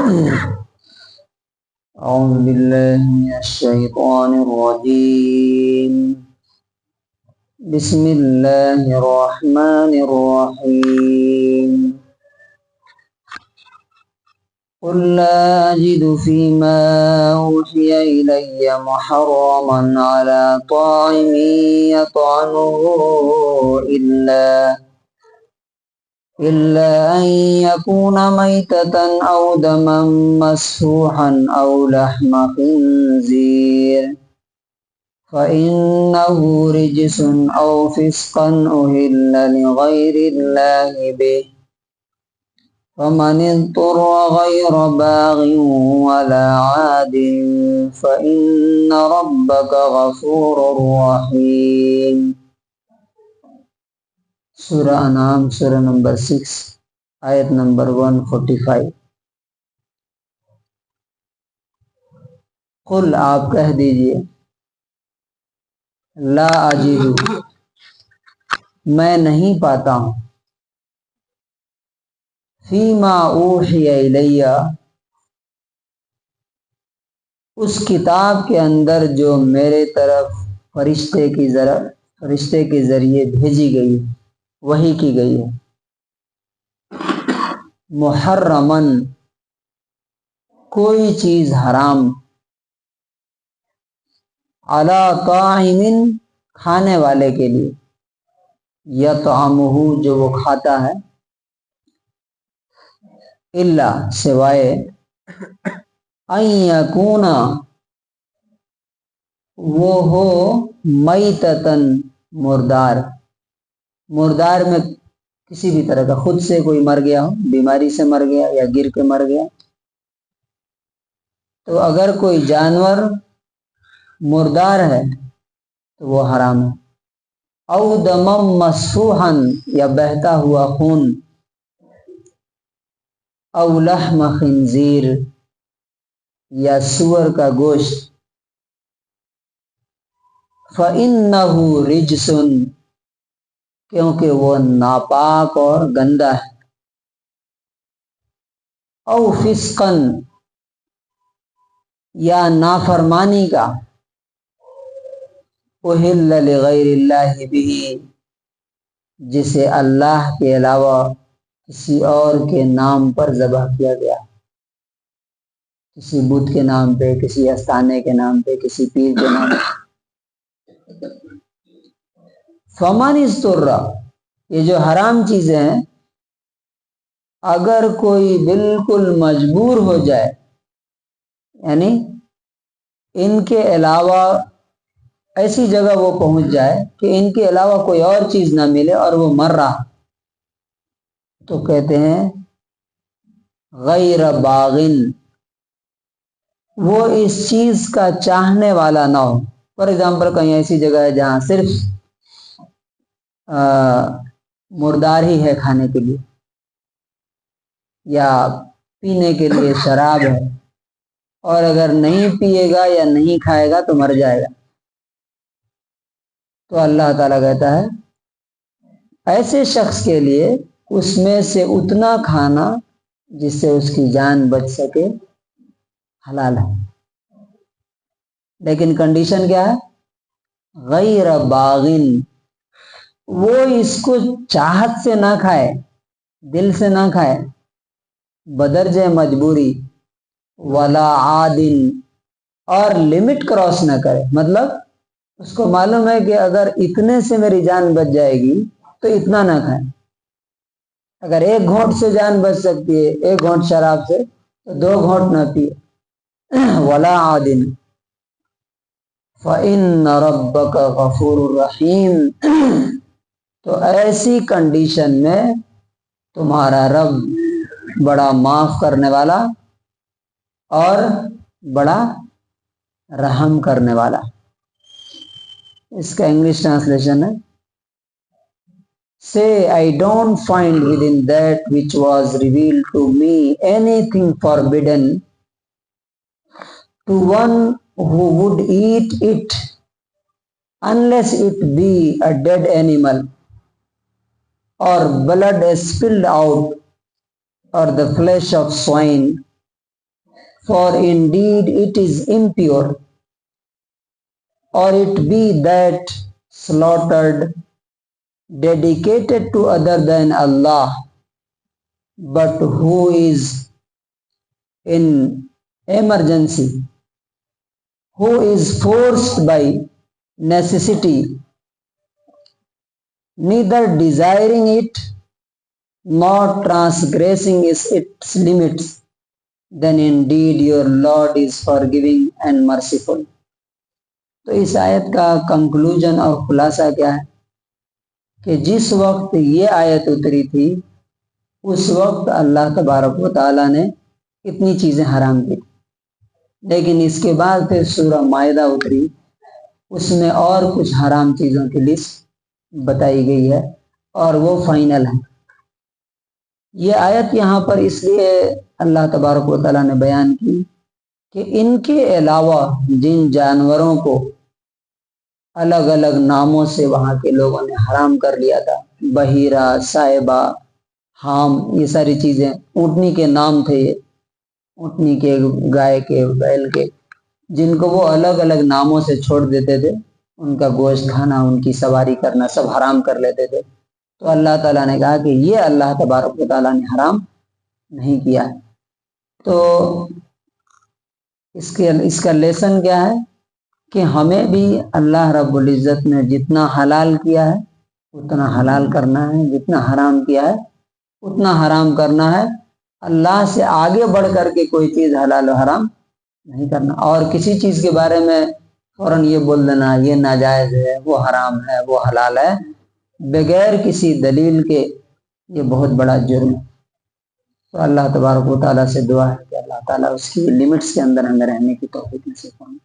أعوذ بالله من الشيطان الرجيم بسم الله الرحمن الرحيم قل لا أجد فيما أوحي إلي محرما على طاعم يطعمه إلا أن يكون ميتة أو دما مسفوحا أو لحم خنزير فإنه رجس أو فسقا أهل لغير الله به فمن اضطر غير باغ ولا عاد فإن ربك غفور رحيم۔ سورہ انعام سورہ نمبر 6 آیت نمبر 145۔ قل آپ کہہ دیجئے لا اجد میں نہیں پاتا ہوں فیما اوحی الیہ اس کتاب کے اندر جو میرے طرف فرشتے کے ذریعے بھیجی گئی وحی کی گئی ہے، محرمن کوئی چیز حرام، علی طاعم کھانے والے کے لیے، یطعمہ جو وہ کھاتا ہے، الا سوائے ان یکون وہ ہو میتتن مردار میں کسی بھی طرح کا، خود سے کوئی مر گیا ہو، بیماری سے مر گیا یا گر کے مر گیا، تو اگر کوئی جانور مردار ہے تو وہ حرام ہے، او دمم مسفوحا یا بہتا ہوا خون، او لحم خنزیر یا سور کا گوشت، فإنہ رجس کیونکہ وہ ناپاک اور گندا ہے، او فسقا یا نافرمانی کا، اہل لغیر اللہ بہ جسے اللہ کے علاوہ کسی اور کے نام پر ذبح کیا گیا، کسی بت کے نام پہ، کسی استانے کے نام پہ، کسی پیر کے نام پہ۔ فمن اضطر یہ جو حرام چیزیں ہیں اگر کوئی بالکل مجبور ہو جائے، یعنی ان کے علاوہ ایسی جگہ وہ پہنچ جائے کہ ان کے علاوہ کوئی اور چیز نہ ملے اور وہ مر رہا، تو کہتے ہیں غیر باغن وہ اس چیز کا چاہنے والا نہ ہو۔ فار ایگزامپل کہیں ایسی جگہ ہے جہاں صرف مردار ہی ہے کھانے کے لیے یا پینے کے لیے شراب ہے، اور اگر نہیں پیے گا یا نہیں کھائے گا تو مر جائے گا، تو اللہ تعالیٰ کہتا ہے ایسے شخص کے لیے اس میں سے اتنا کھانا جس سے اس کی جان بچ سکے حلال ہے، لیکن کنڈیشن کیا ہے؟ غیر باغن وہ اس کو چاہت سے نہ کھائے، دل سے نہ کھائے، بدرجہ مجبوری، ولا عادن اور لمٹ کراس نہ کرے، مطلب اس کو معلوم ہے کہ اگر اتنے سے میری جان بچ جائے گی تو اتنا نہ کھائے، اگر ایک گھونٹ سے جان بچ سکتی ہے، ایک گھونٹ شراب سے، تو 2 گھونٹ نہ پیے، ولا عادن فإن ربک غفور رحیم تو ایسی کنڈیشن میں تمہارا رب بڑا معاف کرنے والا اور بڑا رحم کرنے والا۔ اس کا انگلش ٹرانسلیشن ہے Say, I don't find within that which was revealed to me anything forbidden to one who would eat it, unless it be a dead animal, or blood spilled out, or the flesh of swine, for indeed it is impure, or it be that slaughtered, dedicated to other than Allah, but who is in emergency, who is forced by necessity, neither desiring it nor transgressing its limits, then indeed your Lord is forgiving and merciful. تو اس آیت کا conclusion اور خلاصہ کیا ہے کہ جس وقت یہ آیت اتری تھی اس وقت اللہ تبارک و تعالیٰ نے اتنی چیزیں حرام کی، لیکن اس کے بعد پھر سورہ مائدہ اتری، اس میں اور کچھ حرام چیزوں کی لسٹ بتائی گئی ہے اور وہ فائنل ہے۔ یہ آیت یہاں پر اس لیے اللہ تبارک و تعالیٰ نے بیان کی کہ ان کے علاوہ جن جانوروں کو الگ الگ ناموں سے وہاں کے لوگوں نے حرام کر لیا تھا، بحیرہ، سائبہ، حام، یہ ساری چیزیں، اونٹنی کے نام تھے، یہ اونٹنی کے، گائے کے، بیل کے، جن کو وہ الگ الگ ناموں سے چھوڑ دیتے تھے، ان کا گوشت کھانا، ان کی سواری کرنا سب حرام کر لیتے تھے۔ تو اللہ تعالیٰ نے کہا کہ یہ اللہ تبارک و تعالیٰ نے حرام نہیں کیا ہے۔ تو اس کا لیسن کیا ہے کہ ہمیں بھی اللہ رب العزت نے جتنا حلال کیا ہے اتنا حلال کرنا ہے، جتنا حرام کیا ہے اتنا حرام کرنا ہے۔ اللہ سے آگے بڑھ کر کے کوئی چیز حلال و حرام نہیں کرنا، اور کسی چیز کے بارے میں فوراً یہ بول دینا یہ ناجائز ہے، وہ حرام ہے، وہ حلال ہے، بغیر کسی دلیل کے، یہ بہت بڑا جرم ہے۔ تو اللہ تبارک و تعالیٰ سے دعا ہے کہ اللہ تعالیٰ اس کی لمٹس کے اندر ہمیں رہنے کی توفیق نصیب فرمائے۔